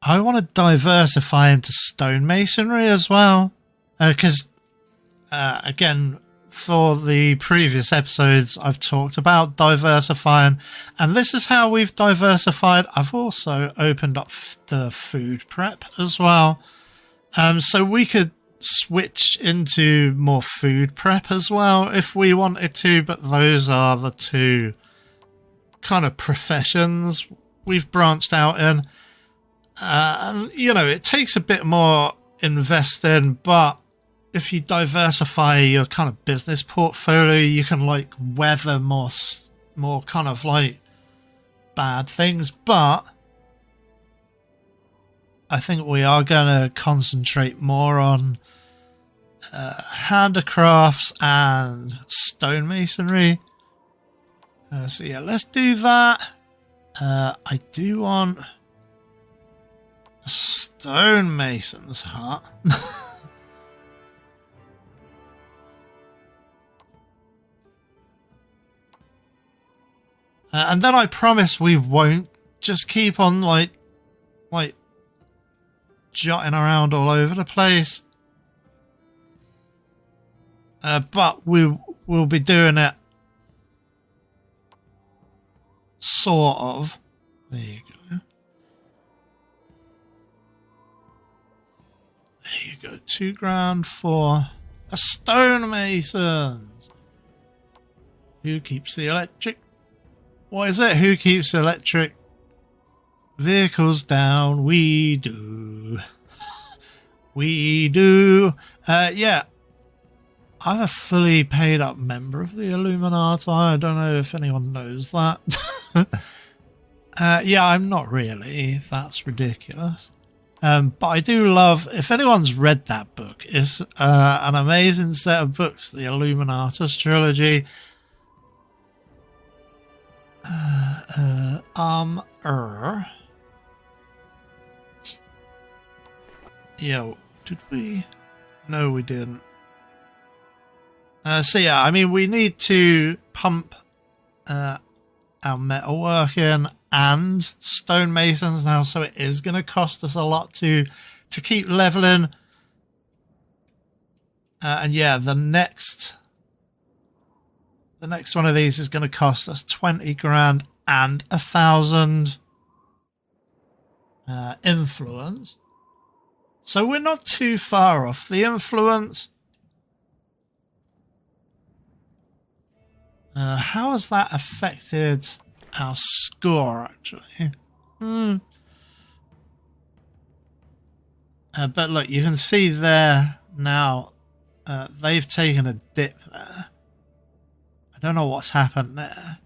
I want to diversify into stonemasonry as well. Because, again, for the previous episodes, I've talked about diversifying. And this is how we've diversified. I've also opened up the food prep as well. So we could switch into more food prep as well if we wanted to. But those are the two kind of professions we've branched out in. And, you know, it takes a bit more investing, but if you diversify your kind of business portfolio, you can like weather more kind of like bad things. But I think we are going to concentrate more on handicrafts and stonemasonry. So yeah, let's do that. I do want a stonemason's hut. And then I promise we won't just keep on like jotting around all over the place. But we'll be doing it sort of. There you go. There you go. £2,000 for a stonemason. Who keeps the electric? What is it? Who keeps electric vehicles down? We do. We do. Yeah. I'm a fully paid up member of the Illuminati. I don't know if anyone knows that. Yeah, I'm not really. That's ridiculous. But I do love, if anyone's read that book, it's an amazing set of books, the Illuminatus trilogy. Yo, did we? No, we didn't. So yeah, I mean, we need to pump our metalworking and stonemasons now, so it is going to cost us a lot to keep leveling. And yeah, the next one of these is going to cost us 20 grand and 1,000 influence. So we're not too far off the influence. How has that affected our score, actually? But look, you can see there now, they've taken a dip there. I don't know what's happened there.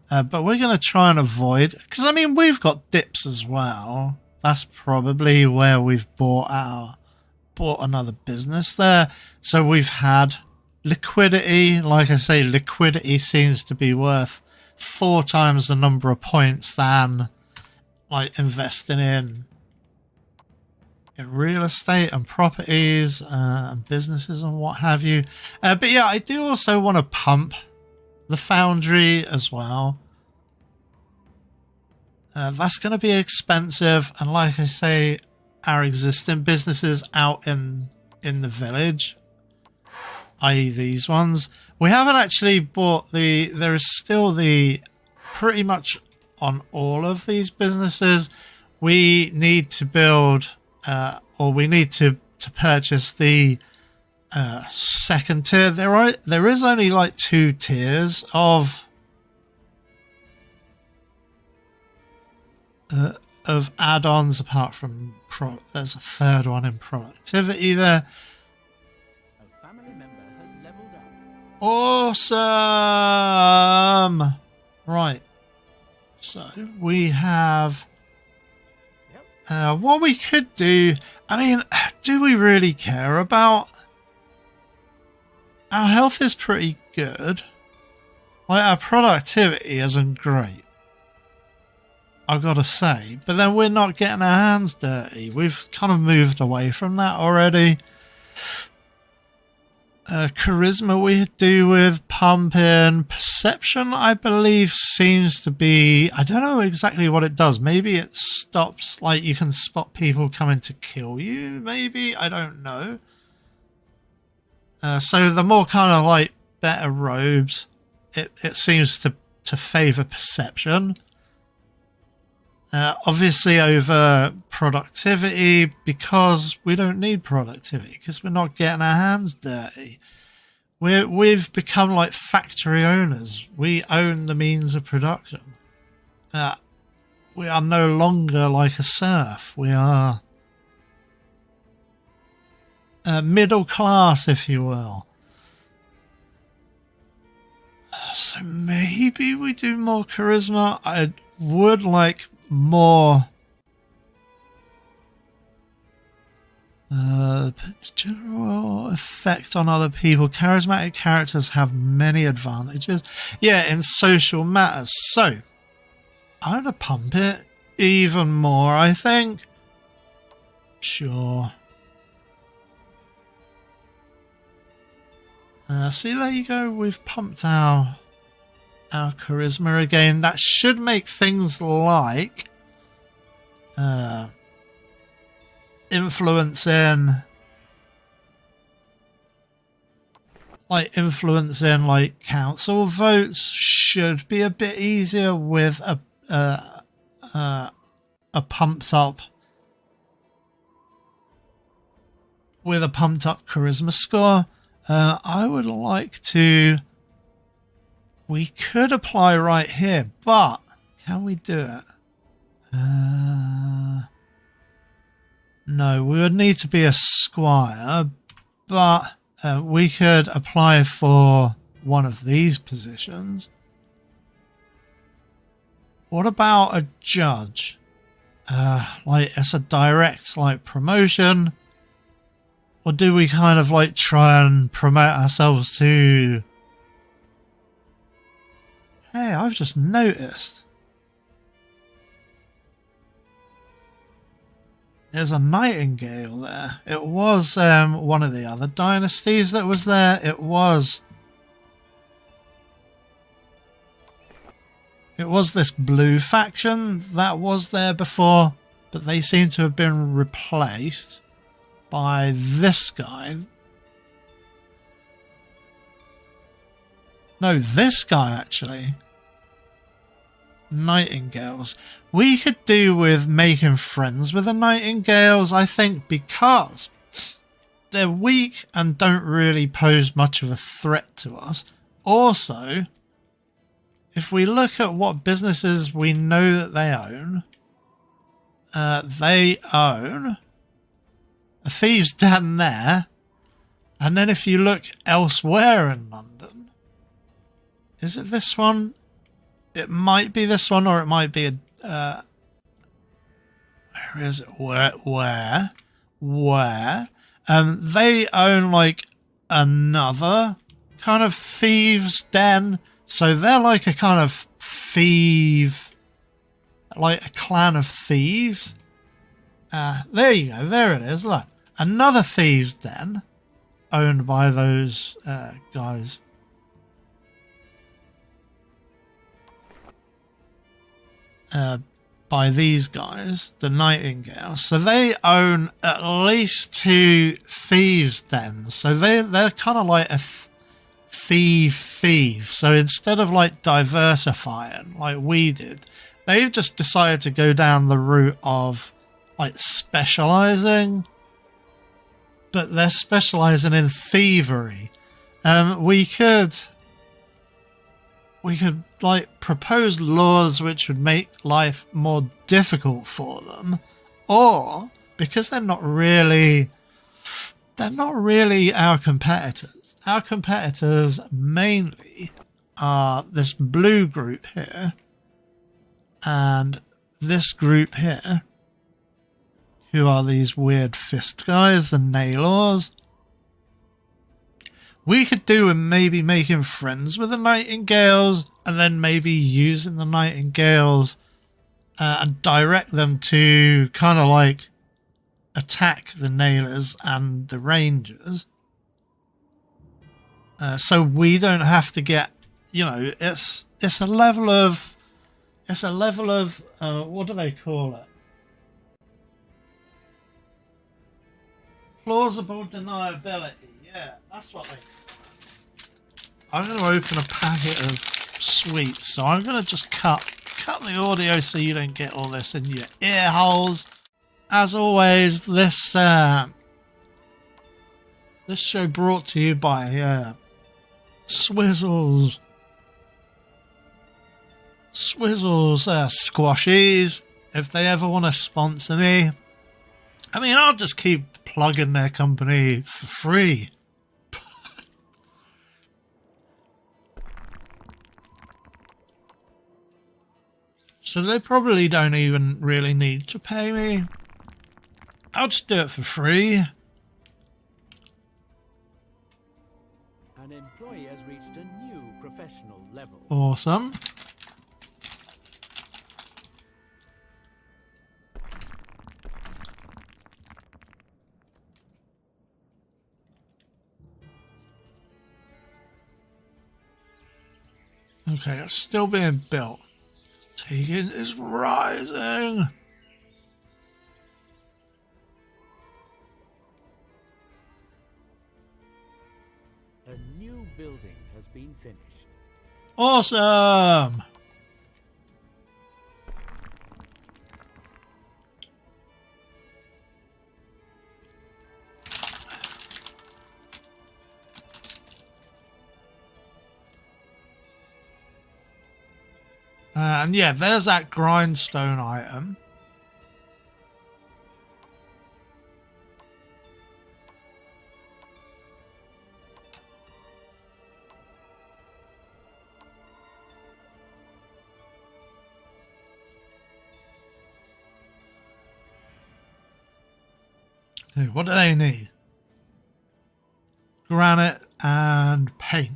But we're going to try and avoid, because I mean, we've got dips as well. That's probably where we've bought another business there. So we've had liquidity. Like I say, liquidity seems to be worth 4 times the number of points than like investing in real estate and properties and businesses and what have you. But yeah, I do also want to pump the foundry as well. That's going to be expensive, and like I say, our existing businesses out in the village, i.e. these ones, we haven't actually bought there is still pretty much on all of these businesses, we need to build, or we need to purchase the second tier. There is only like 2 tiers of add-ons, apart from there's a third one in productivity there. A family member has leveled up. Awesome. Right, so we have what we could do. I mean, do we really care about our health? Is pretty good. Like, our productivity isn't great, I've got to say, but then we're not getting our hands dirty. We've kind of moved away from that already. Charisma we do with pumping. Perception, I believe, seems to be... I don't know exactly what it does. Maybe it stops, like, you can spot people coming to kill you, maybe? I don't know. So the more kind of, like, better robes, it seems to favour perception. Obviously over productivity, because we don't need productivity, because we're not getting our hands dirty. We've become like factory owners. We own the means of production. We are no longer like a serf. We are middle class, if you will. So maybe we do more charisma. I would like more general effect on other people. Charismatic characters have many advantages, yeah, in social matters. So I'm gonna pump it even more, I think. Sure. See, there you go. We've pumped our charisma again. That should make things like influencing council votes should be a bit easier with a pumped up charisma score. I would like to... We could apply right here, but can we do it? No, we would need to be a squire, but we could apply for one of these positions. What about a judge? Like, it's a direct, like, promotion. Or do we kind of, like, try and promote ourselves to... Hey, I've just noticed. There's a nightingale there. It was one of the other dynasties that was there. It was this blue faction that was there before, but they seem to have been replaced by this guy. No, this guy actually. Nightingales. We could do with making friends with the nightingales, I think, because they're weak and don't really pose much of a threat to us. Also, if we look at what businesses we know that they own a thieves' den there, and then if you look elsewhere in London, is it this one? It might be this one, or it might be a... where is it? Where? They own, like, another kind of thieves' den. So they're like a kind of thief... Like a clan of thieves. There you go. There it is. Look. Another thieves' den owned by those guys. By these guys, the Nightingales. So they own at least 2 thieves' dens. So they're kind of like a thief. So instead of like diversifying like we did, they've just decided to go down the route of like specialising. But they're specialising in thievery. We could like propose laws which would make life more difficult for them, or because they're not really our competitors. Our competitors mainly are this blue group here and this group here, who are these weird fist guys, the Nailors. We could do with maybe making friends with the Nightingales and then maybe using the Nightingales and direct them to kind of like attack the Nailers and the Rangers. so we don't have to get, you know, it's a level of what do they call it? Plausible deniability. Yeah, that's what they call it. I'm going to open a packet of sweets, so I'm going to just cut the audio so you don't get all this in your ear holes. As always, this show brought to you by Swizzles Squashies. If they ever want to sponsor me, I mean, I'll just keep plugging their company for free. So they probably don't even really need to pay me. I'll just do it for free. An employee has reached a new professional level. Awesome. Okay, it's still being built. Taking is rising. A new building has been finished. Awesome. And yeah, there's that grindstone item. Okay, what do they need? Granite and paint.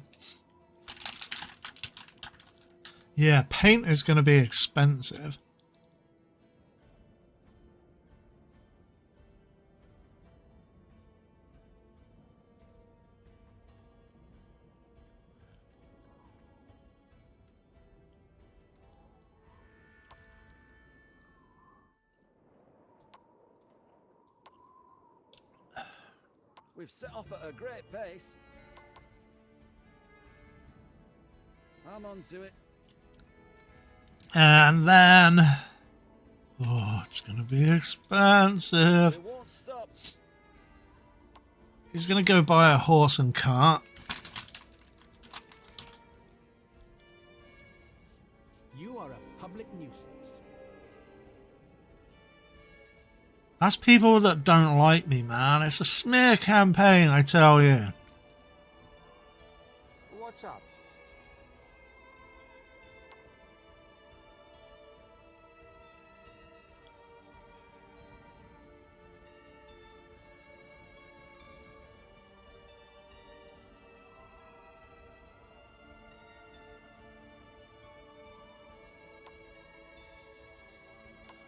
Yeah, paint is going to be expensive. We've set off at a great pace. I'm on to it. And then... oh, it's going to be expensive. It won't stop. He's going to go buy a horse and cart. You are a public nuisance. That's people that don't like me, man. It's a smear campaign, I tell you. What's up?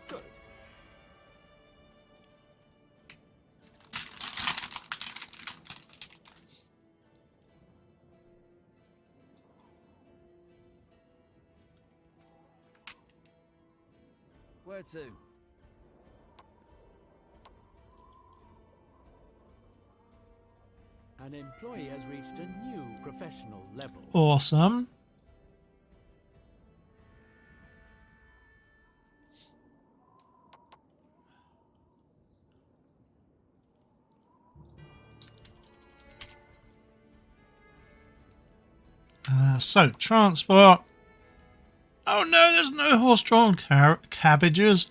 Good. Where to? An employee has reached a new professional level. Awesome. So, transport. Oh no, there's no horse-drawn cabbages.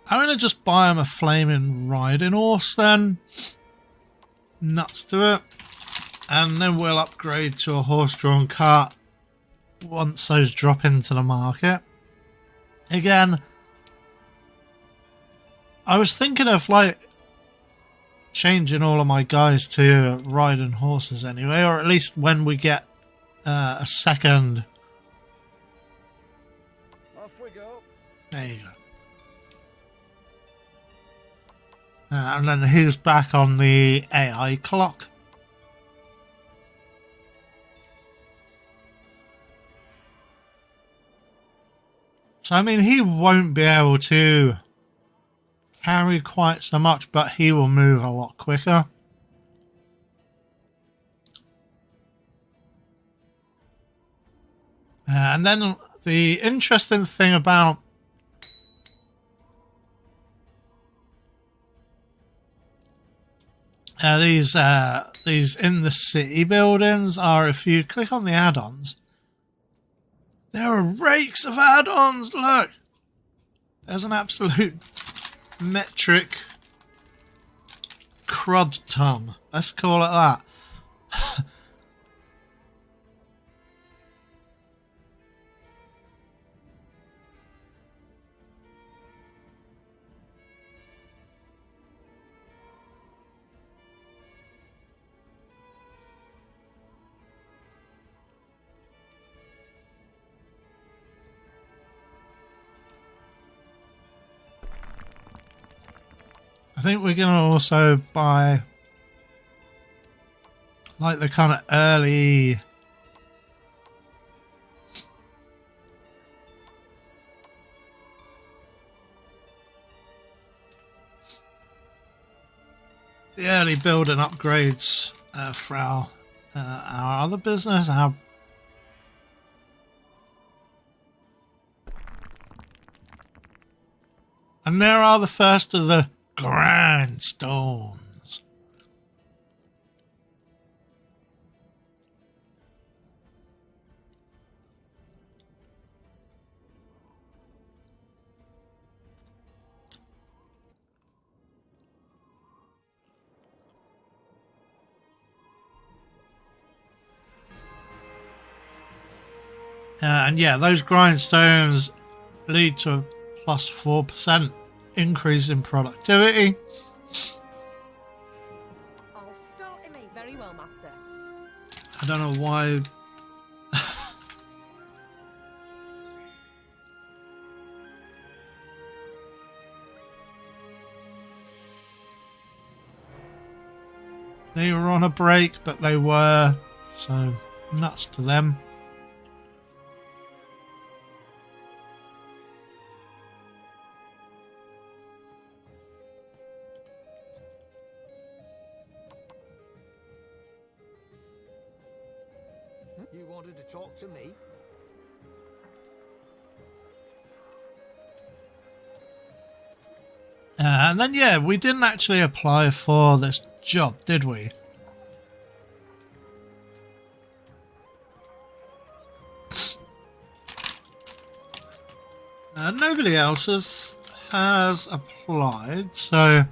I'm going to just buy him a flaming riding horse then. Nuts to it. And then we'll upgrade to a horse-drawn cart once those drop into the market. Again, I was thinking of like changing all of my guys to riding horses anyway, or at least when we get a second. Off we go. There you go. And then he's back on the AI clock. So, I mean, he won't be able to carry quite so much, but he will move a lot quicker. And then the interesting thing about these in the city buildings are, if you click on the add-ons, there are rakes of add-ons. Look, there's an absolute metric crud ton. Let's call it that. I think we're going to also buy like the kind of early building upgrades for our other business. And there are the first of the grindstones. And yeah, those grindstones lead to a plus 4% increase in productivity. I'll start immediately. Very well, Master. I don't know why. They were on a break, but they were, so nuts to them. You wanted to talk to me? And then, yeah, we didn't actually apply for this job, did we? Nobody else has applied, so...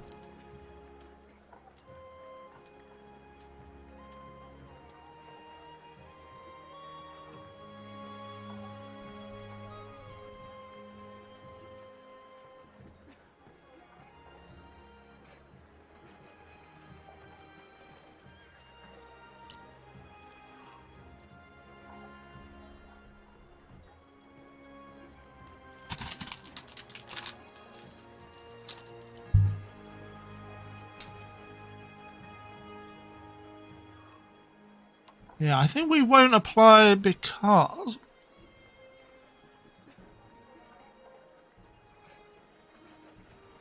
yeah, I think we won't apply because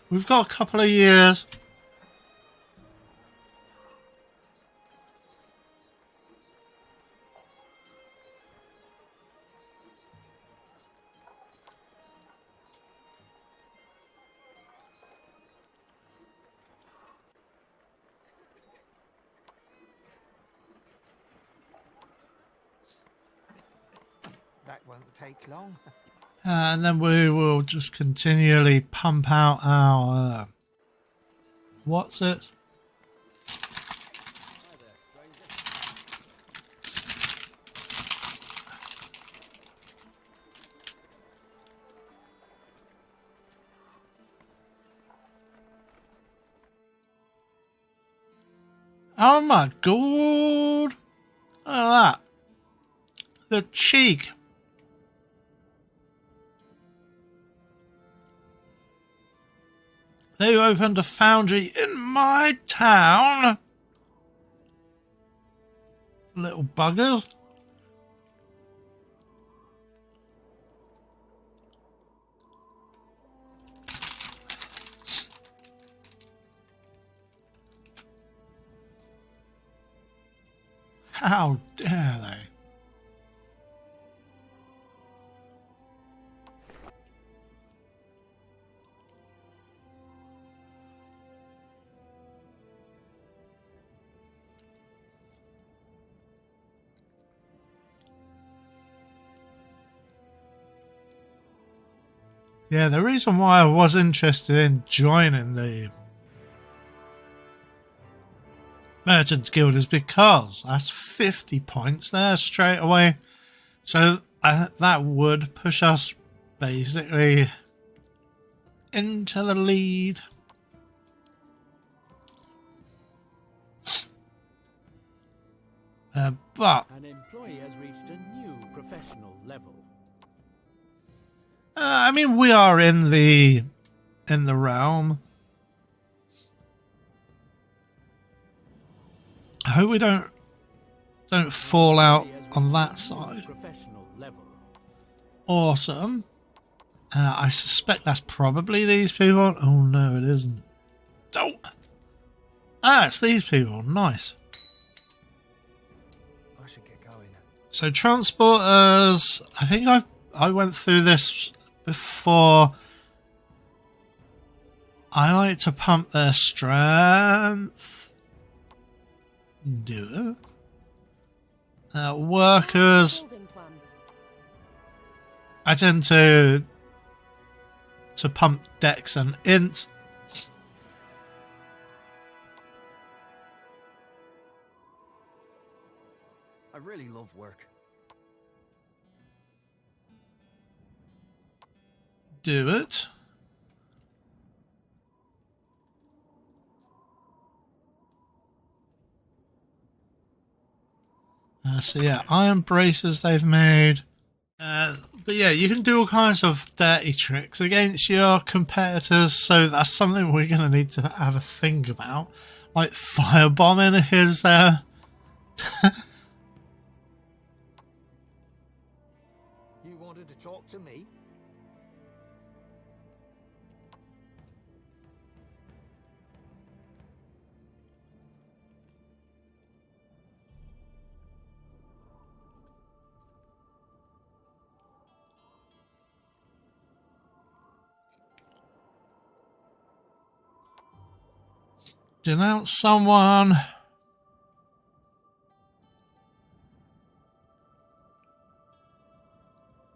we've got a couple of years. That won't take long. And then we will just continually pump out our... what's it? Hi there, stranger. Oh my god! Look at that. The cheek. They opened a foundry in my town. Little buggers. How dare they? Yeah, the reason why I was interested in joining the Merchants Guild is because that's 50 points there straight away. So that would push us basically into the lead. But An employee has reached a new professional level. I mean, we are in the realm. I hope we don't fall out on that side. Professional level. Awesome. I suspect that's probably these people. Oh no, it isn't. Oh. Ah, it's these people. Nice. I should get going. So transporters. I think I went through this before. I like to pump their strength. Do it. Workers. Building plans. I tend to pump Dex and Int. I really love work. Do it. So yeah, iron braces they've made. But yeah, you can do all kinds of dirty tricks against your competitors, so that's something we're going to need to have a think about. Like firebombing his... You wanted to talk to me? denounce someone.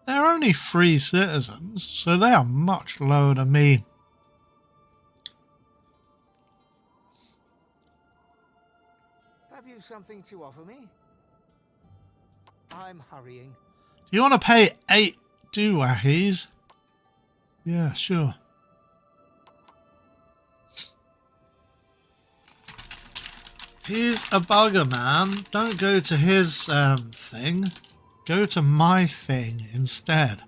They're only free citizens, so they are much lower than me. Have you something to offer me? I'm hurrying. Do you want to pay 8 doohickeys? Yeah, sure. He's a bugger, man. Don't go to his thing. Go to my thing instead.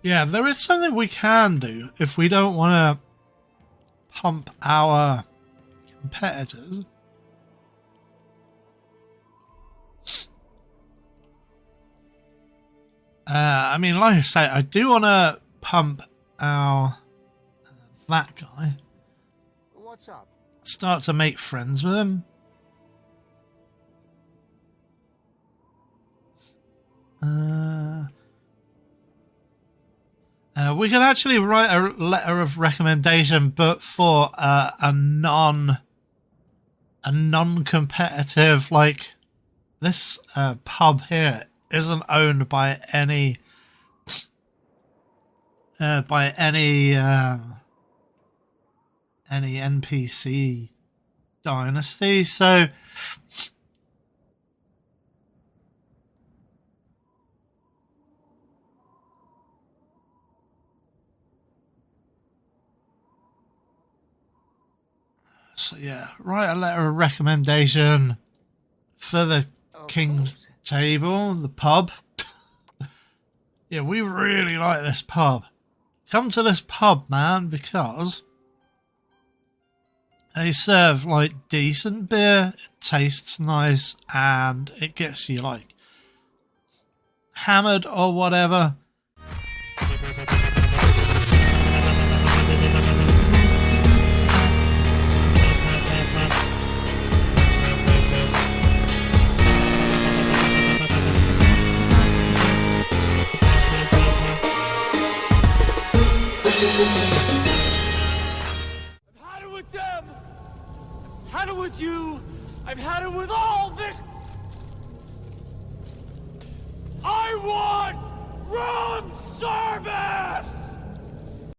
Yeah, there is something we can do if we don't want to pump our competitors. I mean, like I say, I do want to pump our that guy. What's up? Start to make friends with him. We could actually write a letter of recommendation, but for a non-competitive, like this pub here isn't owned by any NPC dynasty, so So yeah, write a letter of recommendation for the Of King's course. Table, the pub. Yeah, we really like this pub. Come to this pub, man, because they serve like decent beer, it tastes nice, and it gets you like hammered or whatever. I've had it with them! I've had it with you! I've had it with all this! I want room service!